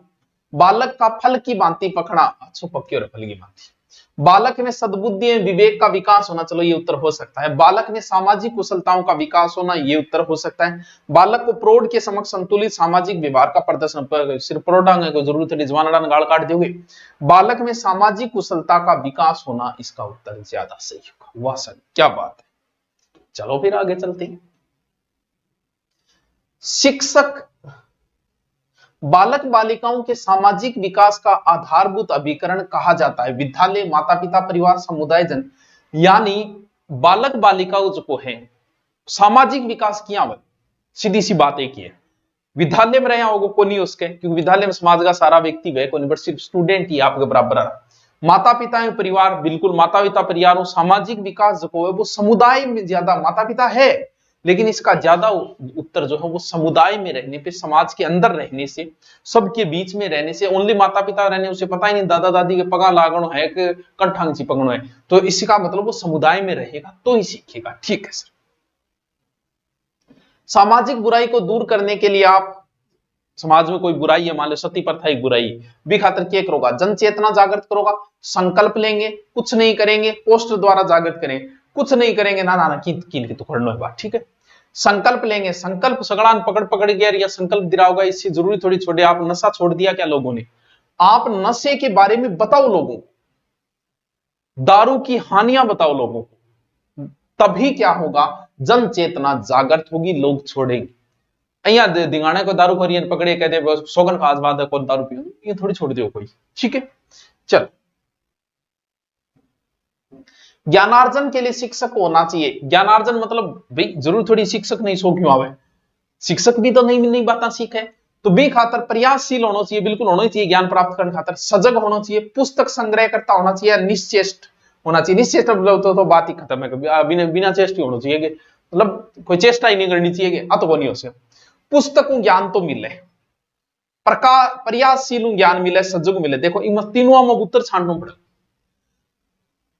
बालक का फल की भांति पकड़ा, अच्छो पक्की और फल की भांति, बालक में सद्बुद्धि एवं विवेक का विकास होना, चलो ये उत्तर हो सकता है। बालक में सामाजिक कुशलताओं का विकास होना, ये उत्तर हो सकता है। बालक को प्रौढ़ के समक्ष संतुलित सामाजिक व्यवहार का प्रदर्शन, सिर्फ प्रौढ़ांग को जरूरत है जवाना गाल काट दोगे। बालक में सामाजिक कुशलता का विकास होना, इसका उत्तर ज्यादा सही होगा। वाह सर क्या बात है। चलो फिर आगे चलते हैं। शिक्षक बालक बालिकाओं के सामाजिक विकास का आधारभूत अभिकरण कहा जाता है विद्यालय, माता पिता, परिवार, समुदाय, जन। यानी बालक बालिकाओं जो है सामाजिक विकास किया हुआ, सीधी सी बात एक ही है। विद्यालय में रहे होगा को नहीं उसके, क्योंकि विद्यालय में समाज का सारा व्यक्ति वह को नहीं, बट सिर्फ स्टूडेंट ही आपके बराबर है। माता पिता है परिवार, बिल्कुल माता पिता परिवार। सामाजिक विकास जो है वो समुदाय में ज्यादा, माता पिता है लेकिन इसका ज्यादा उत्तर जो है वो समुदाय में रहने पे, समाज के अंदर रहने से, सबके बीच में रहने से। ओनली माता पिता रहने उसे पता ही नहीं दादा दादी के पगा लागणो है कि कंठांग सी पगणो है, तो इसका मतलब वो समुदाय में रहेगा तो ही सीखेगा। ठीक है सर। सामाजिक बुराई को दूर करने के लिए आप, समाज में कोई बुराई है, मान लो सती प्रथा एक बुराई, भी खातर क्या करोगा, जन चेतना जागृत करोगा, संकल्प लेंगे, कुछ नहीं करेंगे, पोस्टर द्वारा जागृत करें, कुछ नहीं करेंगे ना ना की तो करना है बात। ठीक है, संकल्प लेंगे, संकल्प सगड़ान पकड़ पकड़ गया या संकल्प दिलाओगा, इससे जरूरी थोड़ी छोड़े। आप नशा छोड़ दिया क्या लोगों ने, आप नशे के बारे में बताओ लोगों को, दारू की हानियां बताओ लोगों को, तभी क्या होगा, जन चेतना जागृत होगी, लोग छोड़ेंगे। अहियां दिगाने को दारू भरी पकड़े कहते सोगन खास बात है कौन दारू पियो, ये थोड़ी छोड़ दियो कोई। ठीक है, चल। ज्ञानार्जन के लिए शिक्षक होना चाहिए। ज्ञानार्जन मतलब भाई जरूर थोड़ी शिक्षक नहीं सो क्यों आवे, शिक्षक भी तो नहीं बातें सीखे, तो भी खातर प्रयासशील होना चाहिए, बिल्कुल होना चाहिए। ज्ञान प्राप्त करने खातर सजग होना चाहिए, पुस्तक संग्रह करता होना चाहिए, निश्चेष्ट होना चाहिए। निश्चेष्ट तो बात ही खत्म है, कभी बिना चेष्ट ही होना चाहिए, मतलब कोई चेष्टा ही नहीं करनी चाहिए, तो नहीं हो से पुस्तकों ज्ञान तो मिले, प्रयासशील ज्ञान मिले, सजग मिले। देखो इन तीनों में उत्तर छांटना पड़े।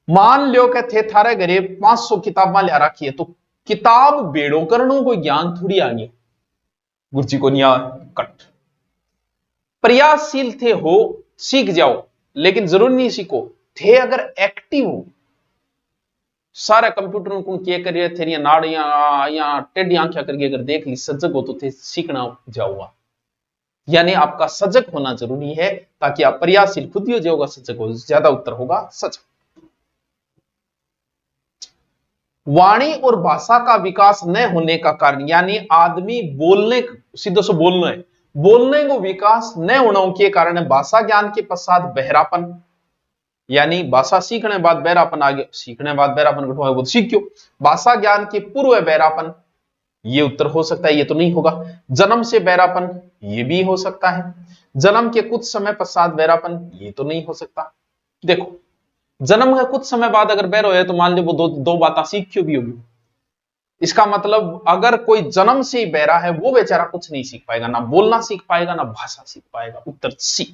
मान लो कि थे थारे घरे 500 किताबा लिया रखी है, तो किताब बेड़ो करनो कोई ज्ञान थोड़ी आ गया, गुरुजी को नहीं आ कट। प्रयासशील थे हो, सीख जाओ, लेकिन जरूर नहीं सीखो थे अगर एक्टिव हो। सारे कंप्यूटर को क्या करिए थे नाड़ियां टेढ़ी आंखें करके अगर देख ली, सजग हो तो थे सीखना जाओगा। यानी आपका सजग होना जरूरी है, ताकि आप प्रयासशील खुद ही हो जाओगा, सजग हो, ज्यादा उत्तर होगा सजग। वाणी और भाषा का विकास न होने का कारण, यानी आदमी बोलने, सीधे से बोलना है, बोलने को विकास न होने के कारण है भाषा ज्ञान के पश्चात बहरापन, यानी भाषा सीखने बाद बहरापन आ गया, सीखने बाद बहरापन घटवा वो सीख क्यों, भाषा ज्ञान के पूर्व है बहरापन, ये उत्तर हो सकता है, ये तो नहीं होगा। जन्म से बहरापन, ये भी हो सकता है। जन्म के कुछ समय पश्चात बहरापन, ये तो नहीं हो सकता। देखो जन्म के कुछ समय बाद अगर बहरो है तो मान लो वो दो बातें सीख क्यों भी होगी, इसका मतलब अगर कोई जन्म से ही बहरा है वो बेचारा कुछ नहीं सीख पाएगा, ना बोलना सीख पाएगा ना भाषा सीख पाएगा। उत्तर सी।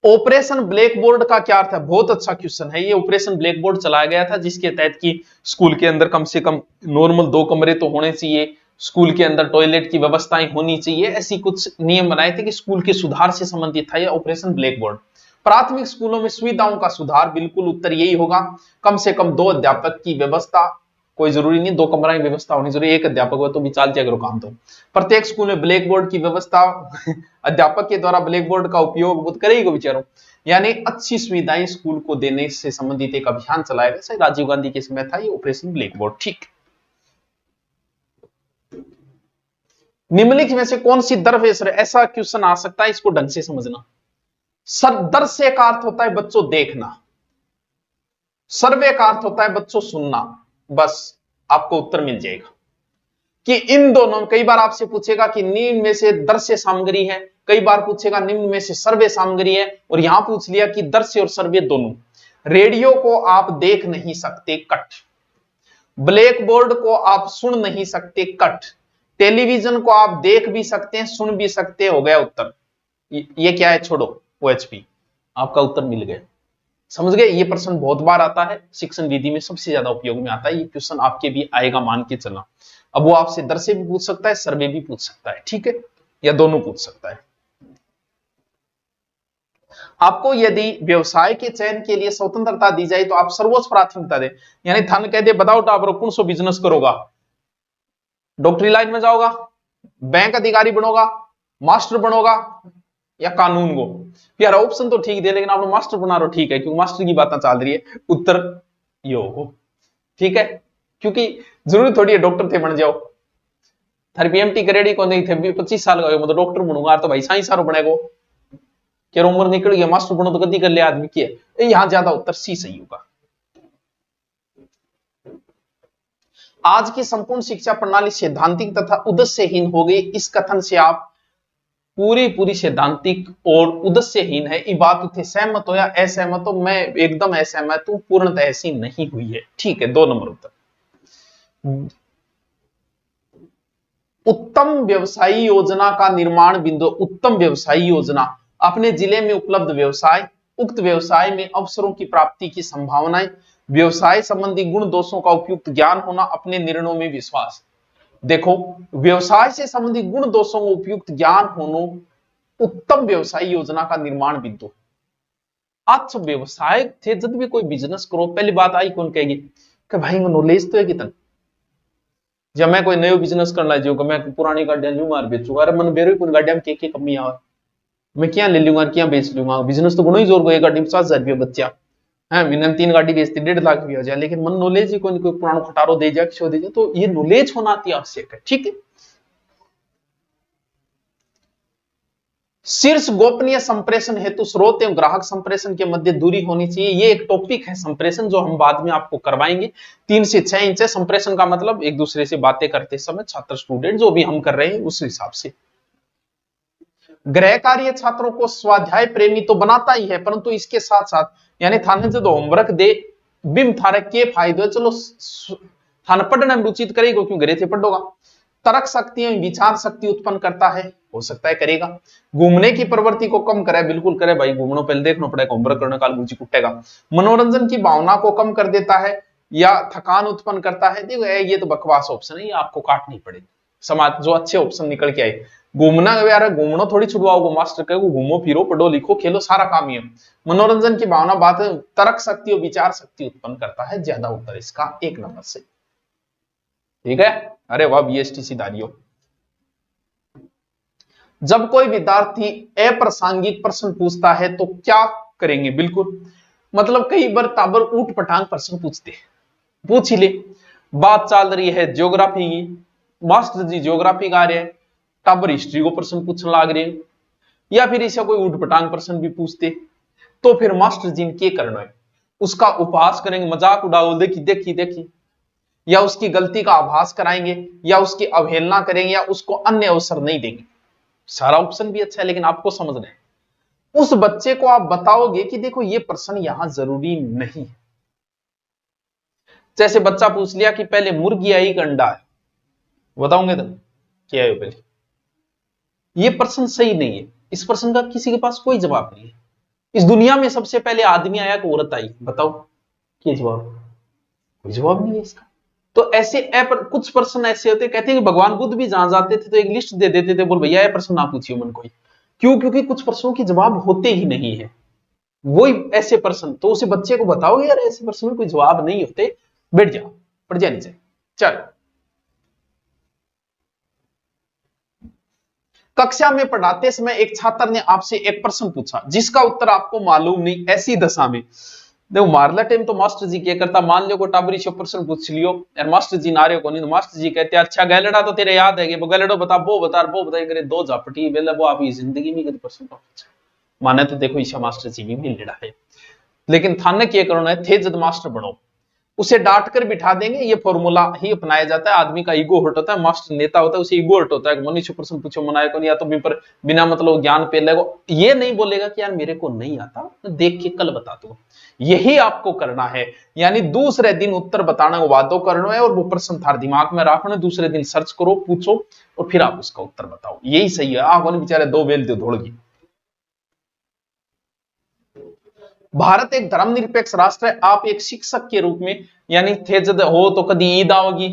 ऑपरेशन ब्लैक बोर्ड का क्या अर्थ है, बहुत अच्छा क्वेश्चन है ये। ऑपरेशन ब्लैक बोर्ड चलाया गया था जिसके तहत कि स्कूल के अंदर कम से कम नॉर्मल 2 कमरे तो होने चाहिए, स्कूल के अंदर टॉयलेट की व्यवस्थाएं होनी चाहिए, ऐसी कुछ नियम बनाए थे कि स्कूल के सुधार से संबंधित था यह ऑपरेशन ब्लैक बोर्ड। प्राथमिक स्कूलों में सुविधाओं का सुधार, बिल्कुल उत्तर यही होगा। कम से कम 2 अध्यापक की व्यवस्था, कोई जरूरी नहीं 2 कमरा की व्यवस्था होनी जरूरी, एक अध्यापक हो तो भी चाल जाएगा काम। तो प्रत्येक स्कूल में ब्लैक बोर्ड की व्यवस्था, अध्यापक के द्वारा ब्लैक बोर्ड का उपयोग वो करेगा बेचारों, यानी अच्छी सुविधाएं स्कूल को देने से संबंधित एक अभियान चलाया गया, राजीव गांधी के समय था ये ऑपरेशन ब्लैक बोर्ड। ठीक, निम्नलिखित में से कौन सी दरवेश है, ऐसा क्वेश्चन आ सकता है, इसको ढंग से समझना। दर्शय का अर्थ होता है बच्चों देखना, सर्वे का अर्थ होता है बच्चों सुनना, बस आपको उत्तर मिल जाएगा कि इन दोनों। कई बार आपसे पूछेगा कि निम्न में से दृश्य सामग्री है, कई बार पूछेगा निम्न में से सर्वे सामग्री है, और यहां पूछ लिया कि दृश्य और सर्वे दोनों। रेडियो को आप देख नहीं सकते, कट। ब्लैक बोर्ड को आप सुन नहीं सकते, कट। टेलीविजन को आप देख भी सकते हैं, सुन भी सकते, हो गया उत्तर। ये क्या है, छोड़ो OHP, आपका उत्तर मिल गया। समझ गए, ये प्रश्न बहुत बार आता है, शिक्षण विधि में सबसे ज्यादा उपयोग में आता है ये क्वेश्चन, आपके भी आएगा मान के चलना। अब वो आपसे दर्शय भी पूछ सकता है, सर्वे भी पूछ सकता है, ठीक है, या दोनों पूछ सकता है। आपको यदि व्यवसाय के चयन के लिए स्वतंत्रता दी जाए तो आप सर्वोच्च प्राथमिकता दें, यानी थन कह दे बताओ टापरो कौन सो बिजनेस करोगा, डॉक्टरी लाइन में जाओगा, बैंक अधिकारी बनोगा, मास्टर बनोगा, या कानून को। यार ऑप्शन तो ठीक दे, लेकिन आपने मास्टर बना रहे हो, ठीक है, क्योंकि मास्टर की बातें चल रही है, उत्तर ये हो, ठीक है, क्योंकि जरूरी थोड़ी है डॉक्टर थे बन जाओ। थारी पीएमटी करेड़ी को नहीं थे 25 साल का मतलब डॉक्टर बनूंगा तो भाई साइंस सारो बनेगो क्या उम्र निकल गया मास्टर बनो तो गति कर ले आदमी की है यहां ज्यादा उत्तर सी सही होगा। आज की संपूर्ण शिक्षा प्रणाली सैद्धांतिक तथा उद्देश्यहीन हो गई, इस कथन से आप पूरी सैद्धांतिक और उद्देश्यहीन है। ये बात उठे सहमत हो या असहमत हो? मैं एकदम असहमत हूं, पूर्णतः ऐसी नहीं हुई है। ठीक है, 2 नंबर उत्तर। उत्तम व्यवसायी योजना का निर्माण बिंदु। उत्तम व्यवसायी योजना अपने जिले में उपलब्ध व्यवसाय, उक्त व्यवसाय में अवसरों की प्राप्ति की संभावनाएं, व्यवसाय संबंधी गुण दोषों का उपयुक्त ज्ञान होना, अपने निर्णयों में विश्वास। देखो, व्यवसाय से संबंधित गुण दोषों का उपयुक्त ज्ञान होना उत्तम व्यवसायी योजना का निर्माण बिंदु। अच्छा व्यवसाय थे जब भी कोई बिजनेस करो, पहली बात आई कौन कहेगी कि भाई नॉलेज तो है कितना, जब मैं कोई नयो बिजनेस करना चाहूंगा, मैं पुरानी गाड़ियां यूं मार बेचूंगा, अरे मन बेरो कोई गाड़ियां में के कमी आवे, मैं क्या ले लूंगा क्या बेच लूंगा, बिजनेस तो गुणो ही जोर गए, गाड़ी में 50,000 रुपया बच्चा है, मैंने 3 गाड़ी बेचती 1.5 लाख रुपया हो जाए, लेकिन मन नॉलेज ही कोई पुराना खटारो दे जाए, किसी दे जाए, तो ये नॉलेज होना अति आवश्यक है। ठीक है, शीर्ष गोपनीय संप्रेषण हेतु स्रोत एवं ग्राहक संप्रेषण के मध्य दूरी होनी चाहिए। ये एक टॉपिक है संप्रेषण, जो हम बाद में आपको करवाएंगे। 3 से 6 इंच है संप्रेषण का मतलब, एक दूसरे से बातें करते समय छात्र स्टूडेंट जो भी हम कर रहे हैं उस हिसाब से। गृह कार्य छात्रों को स्वाध्याय प्रेमी तो बनाता ही है, परंतु इसके साथ साथ यानी थाने से होमवर्क दे बिम थारे के फायदे, चलो थाने पढ़ने में रुचित करेगा क्यों घरे थे पढ़ोगा। तर्क शक्ति एवं विचार शक्ति उत्पन्न करता है, हो सकता है करेगा। घूमने की प्रवृत्ति को कम करे, बिल्कुल करे भाई, घूमना पहले देखना पड़ेगा, होमवर्क करने काल गुची कुटेगा। मनोरंजन की भावना को कम कर देता है या थकान उत्पन्न करता है। देखो ये तो बकवास ऑप्शन है, ये आपको काटनी पड़ेगी। समाज जो अच्छे ऑप्शन निकल के आए, घूमना यार घूमना थोड़ी छुड़वाओगे, मास्टर कहेगा घूमो फिरो पढ़ो लिखो खेलो सारा काम ही है। मनोरंजन की भावना बात है, तर्क शक्ति और विचार शक्ति उत्पन्न करता है। ज्यादा उत्तर इसका 1 नंबर से। ठीक है, अरे वाह बीएसटी सिधारियो। जब कोई विद्यार्थी अप्रासंगिक प्रश्न पूछता है तो क्या करेंगे? बिल्कुल मतलब कई बार टाबर ऊट पटांग प्रश्न पूछते हैं, पूछ ही ले। बात चल रही है ज्योग्राफी की, मास्टर जी ज्योग्राफी का रहे हैं, टाबर हिस्ट्री को प्रश्न पूछने लग रहे हैं, या फिर इसे कोई ऊट पटांग प्रश्न भी पूछते, तो फिर मास्टर जी ने क्या करना है? उसका उपहास करेंगे, मजाक उड़ाओ, देखी देखी देखी, या उसकी गलती का आभास कराएंगे, या उसकी अवहेलना करेंगे, या उसको अन्य अवसर नहीं देंगे। सारा ऑप्शन भी अच्छा है, लेकिन आपको समझना है उस बच्चे को आप बताओगे कि देखो ये प्रश्न यहां जरूरी नहीं है। जैसे बच्चा पूछ लिया कि पहले मुर्गी आई कि अंडा है, बताओगे तो क्या है पहले? ये प्रश्न सही नहीं है, इस प्रश्न का किसी के पास कोई जवाब नहीं है। इस दुनिया में सबसे पहले आदमी आया कि औरत आई, बताओ क्या जवाब? कोई जवाब नहीं है इसका। तो ऐसे कुछ प्रश्न ऐसे होते, कहते हैं कि भगवान बुद्ध भी जहां जाते थे तो एक लिस्ट दे देते थे, बोल भैया ये प्रश्न ना पूछिए मन कोई। क्यों? क्योंकि कुछ प्रश्नों के जवाब होते ही नहीं है, वही ऐसे प्रश्न। तो उसे बच्चे को बताओगे यार ऐसे प्रश्न में कोई जवाब नहीं होते, बैठ जाओ पढ़ जा नीचे। चल, कक्षा में पढ़ाते समय एक छात्र ने आपसे एक प्रश्न पूछा जिसका उत्तर आपको मालूम नहीं। ऐसी दशा में देखो मारला टाइम तो मास्टर जी क्या करता, मान लो को टाबरी से प्रश्न पूछ लियो यार, मास्टर जी नारे को नहीं, तो मास्टर जी कहते अच्छा गैलड़ा तो तेरे याद है, वो गैलड़ो बता वो बताए 2 झापटी बेला वो आप जिंदगी में कभी प्रश्न पूछा माने तो देखो ईशा मास्टर जी भी मिल लड़ा है। लेकिन थाने क्या करना है, थे जद मास्टर बनो, उसे डांट कर बिठा देंगे, ये फॉर्मूला ही अपनाया जाता है। आदमी का ईगो हट होता है, मास्टर नेता होता है, उसे ईगो हट होता है, मनीष प्रश्न पूछो मनाए को नहीं, या तो बिना मतलब ज्ञान पे लगो, ये नहीं बोलेगा कि यार मेरे को नहीं आता, देख के कल बता दो। यही आपको करना है, यानी दूसरे दिन उत्तर बताना वादो करना है, और वो प्रश्न थार दिमाग में रखना, दूसरे दिन सर्च करो पूछो और फिर आप उसका उत्तर बताओ, यही सही है। आग बेचारे 2 बेल दो धोड़गी। भारत एक धर्मनिरपेक्ष राष्ट्र है। आप एक शिक्षक के रूप में यानी थे जद हो तो कभी ईद आओगी,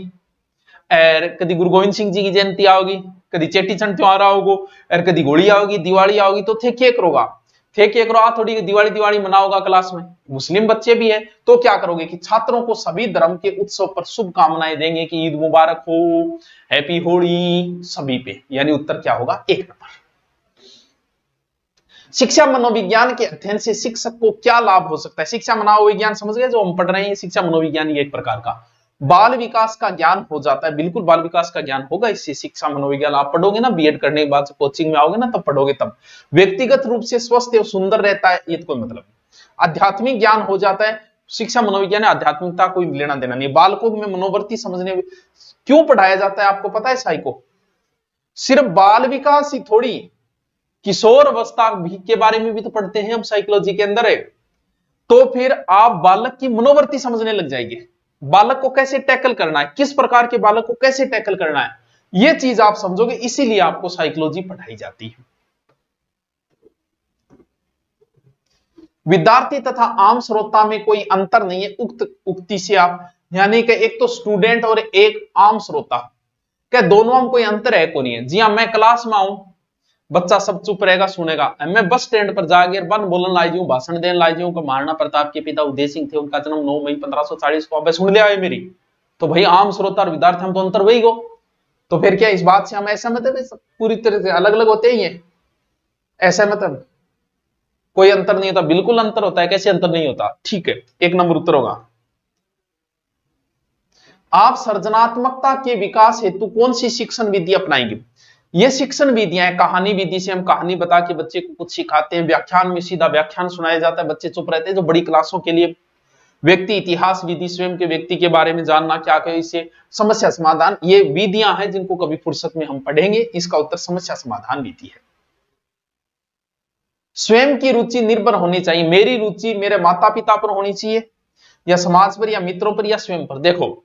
और कभी गुरु गोविंद सिंह जी की जयंती आओगी, कभी चेटी चंड त्योहार आओगो, और कभी होली आओगी, दिवाली आओगी, तो थे क्या करोगा? थे क्या करो, थोड़ी दिवाली मनाओगा क्लास में, मुस्लिम बच्चे भी है तो क्या करोगे कि छात्रों को सभी धर्म के उत्सव पर शुभकामनाएं देंगे कि ईद मुबारक हो, हैप्पी होली सभी पे, यानी उत्तर क्या होगा? 1 नंबर। शिक्षा मनोविज्ञान के अध्ययन से शिक्षक को क्या लाभ हो सकता है? शिक्षा मनोविज्ञान समझ गए जो हम पढ़ रहे हैं, शिक्षा मनोविज्ञान एक प्रकार का बाल विकास का ज्ञान हो जाता है। बिल्कुल बाल विकास का ज्ञान होगा इससे। शिक्षा मनोविज्ञान आप पढ़ोगे ना, बीएड करने के बाद कोचिंग में आओगे ना, तब पढ़ोगे तब। व्यक्तिगत रूप से स्वस्थ और सुंदर रहता है, ये तो कोई मतलब नहीं। आध्यात्मिक ज्ञान हो जाता है। शिक्षा मनोविज्ञान आध्यात्मिकता कोई लेना देना नहीं। बालकों में मनोवृत्ति समझने क्यों पढ़ाया जाता है आपको पता है साइको? सिर्फ बाल विकास ही थोड़ी, किशोर अवस्था के बारे में भी तो पढ़ते हैं हम साइकोलॉजी के अंदर है। तो फिर आप बालक की मनोवृत्ति समझने लग जाएंगे, बालक को कैसे टैकल करना है, किस प्रकार के बालक को कैसे टैकल करना है, यह चीज आप समझोगे, इसीलिए आपको साइकोलॉजी पढ़ाई जाती है। विद्यार्थी तथा आम श्रोता में कोई अंतर नहीं है। उक्त उक्ति से आप, यानी कि एक तो स्टूडेंट और एक आम श्रोता, क्या दोनों में कोई अंतर है? को नहीं है। जी हाँ, मैं क्लास में आऊं, बच्चा सब चुप रहेगा सुनेगा। मैं बस स्टैंड पर जाकर बन बोलन लाई जाऊं, भाषण देने लाई जाऊं, महाराणा प्रताप के पिता उदय सिंह थे, उनका जन्म 9 मई 1540 को, सुन लिया है मेरी, तो भाई आम श्रोता और विद्यार्थी हम तो अंतर वही हो। तो फिर क्या इस बात से हम ऐसा मतलब पूरी तरह से अलग अलग होते ही है? ऐसा मतलब कोई अंतर नहीं होता? बिल्कुल अंतर होता है। कैसे अंतर नहीं होता? ठीक है, 1 नंबर उत्तर होगा। आप सृजनात्मकता के विकास हेतु कौन सी शिक्षण विधि अपनाएंगे? ये शिक्षण विधियां हैं। कहानी विधि से हम कहानी बता के बच्चे को कुछ सिखाते हैं। व्याख्यान में सीधा व्याख्यान सुनाया जाता है, बच्चे चुप रहते हैं, जो बड़ी क्लासों के लिए। व्यक्ति इतिहास विधि, स्वयं के व्यक्ति के बारे में जानना क्या कहे, इससे समस्या समाधान, ये विधियां हैं जिनको कभी फुर्सत में हम पढ़ेंगे। इसका उत्तर समस्या समाधान विधि है। स्वयं की रुचि निर्भर होनी चाहिए। मेरी रुचि मेरे माता पिता पर होनी चाहिए, या समाज पर, या मित्रों पर, या स्वयं पर? देखो,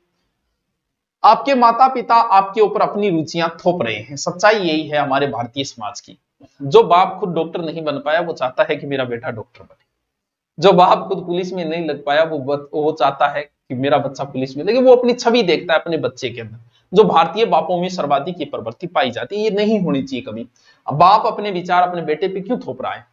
आपके माता पिता आपके ऊपर अपनी रुचियां थोप रहे हैं। सच्चाई यही है हमारे भारतीय समाज की। जो बाप खुद डॉक्टर नहीं बन पाया वो चाहता है कि मेरा बेटा डॉक्टर बने। जो बाप खुद पुलिस में नहीं लग पाया वो चाहता है कि मेरा बच्चा पुलिस में लगे। वो अपनी छवि देखता है अपने बच्चे के अंदर, जो भारतीय बापों में सर्वाधिक ये प्रवृत्ति पाई जाती है। ये नहीं होनी चाहिए कभी। अब बाप अपने विचार अपने बेटे पे क्यों थोप रहा है?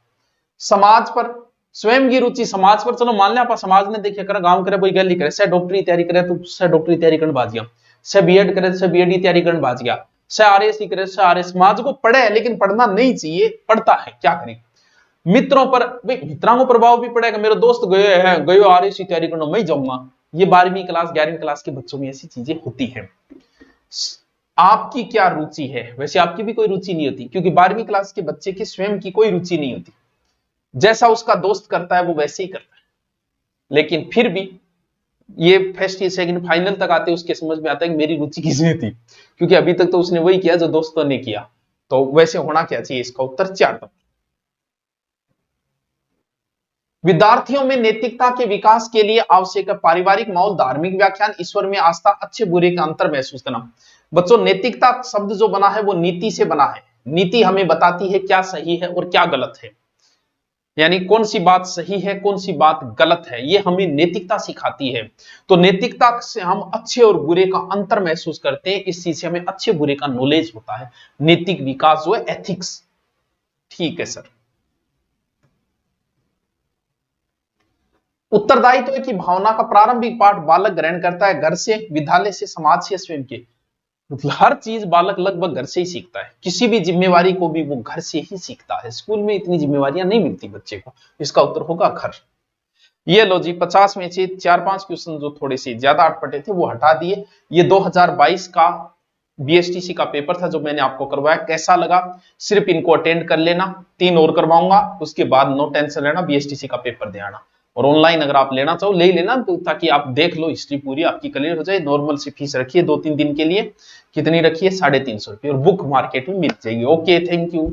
समाज पर, स्वयं की रुचि समाज पर। चलो मान लिया आप समाज ने देखिए कर गांव करे, कोई गली करे, से डॉक्टरी तैयारी करे तो से डॉक्टरी तैयारी करने बाजिया, से बीएड करे से बीएड की तैयारी करने बाज गया, से आरएस करे से आरएस। समाज को पढ़े, लेकिन पढ़ना नहीं चाहिए, पढ़ता है, क्या करें? मित्रों पर, भाई मित्रों को प्रभाव भी पड़ेगा। मेरे दोस्त गए आरएस की तैयारी करना, मैं जाऊंगा। ये 12वीं क्लास 11वीं क्लास के बच्चों में ऐसी चीजें होती है। आपकी क्या रुचि है? वैसे आपकी भी कोई रुचि नहीं होती, क्योंकि 12वीं क्लास के बच्चे की स्वयं की कोई रुचि नहीं होती। जैसा उसका दोस्त करता है वो वैसे ही करता है। लेकिन फिर भी ये फर्स्ट सेकंड फाइनल तक आते उसके समझ में आता है कि मेरी रुचि किसमें थी, क्योंकि अभी तक तो उसने वही किया जो दोस्तों ने किया। तो वैसे होना क्या चाहिए? इसका उत्तर 4 नंबर। विद्यार्थियों में नैतिकता के विकास के लिए आवश्यक है पारिवारिक माहौल, धार्मिक व्याख्यान, ईश्वर में आस्था, अच्छे बुरे का अंतर महसूस करना। बच्चों, नैतिकता शब्द जो बना है वो नीति से बना है। नीति हमें बताती है क्या सही है और क्या गलत है, यानी कौन सी बात सही है कौन सी बात गलत है, ये हमें नैतिकता सिखाती है। तो नैतिकता से हम अच्छे और बुरे का अंतर महसूस करते हैं। इस चीज से हमें अच्छे बुरे का नॉलेज होता है। नैतिक विकास जो है एथिक्स। ठीक है सर। उत्तरदायित्व की भावना का प्रारंभिक पाठ बालक ग्रहण करता है घर से, विद्यालय से, समाज से, स्वयं के। मतलब हर चीज बालक लगभग घर से ही सीखता है। किसी भी जिम्मेवारी को भी वो घर से ही सीखता है। स्कूल में इतनी जिम्मेवारियां नहीं मिलती बच्चे को। इसका उत्तर होगा घर। ये लो जी, 50 में से 4-5 क्वेश्चन जो थोड़े से ज्यादा अटपटे थे वो हटा दिए। ये 2022 का बीएसटीसी का पेपर था जो मैंने आपको करवाया। कैसा लगा? सिर्फ इनको अटेंड कर लेना, 3 और करवाऊंगा, उसके बाद नो टेंशन लेना, बीएसटीसी का पेपर दे आना। और ऑनलाइन अगर आप लेना चाहो ले लेना, तो ताकि आप देख लो हिस्ट्री पूरी आपकी क्लियर हो जाए। नॉर्मल सी फीस रखिए 2-3 दिन के लिए। कितनी रखिए? 350 रुपये, और बुक मार्केट में मिल जाएगी। Okay, thank you.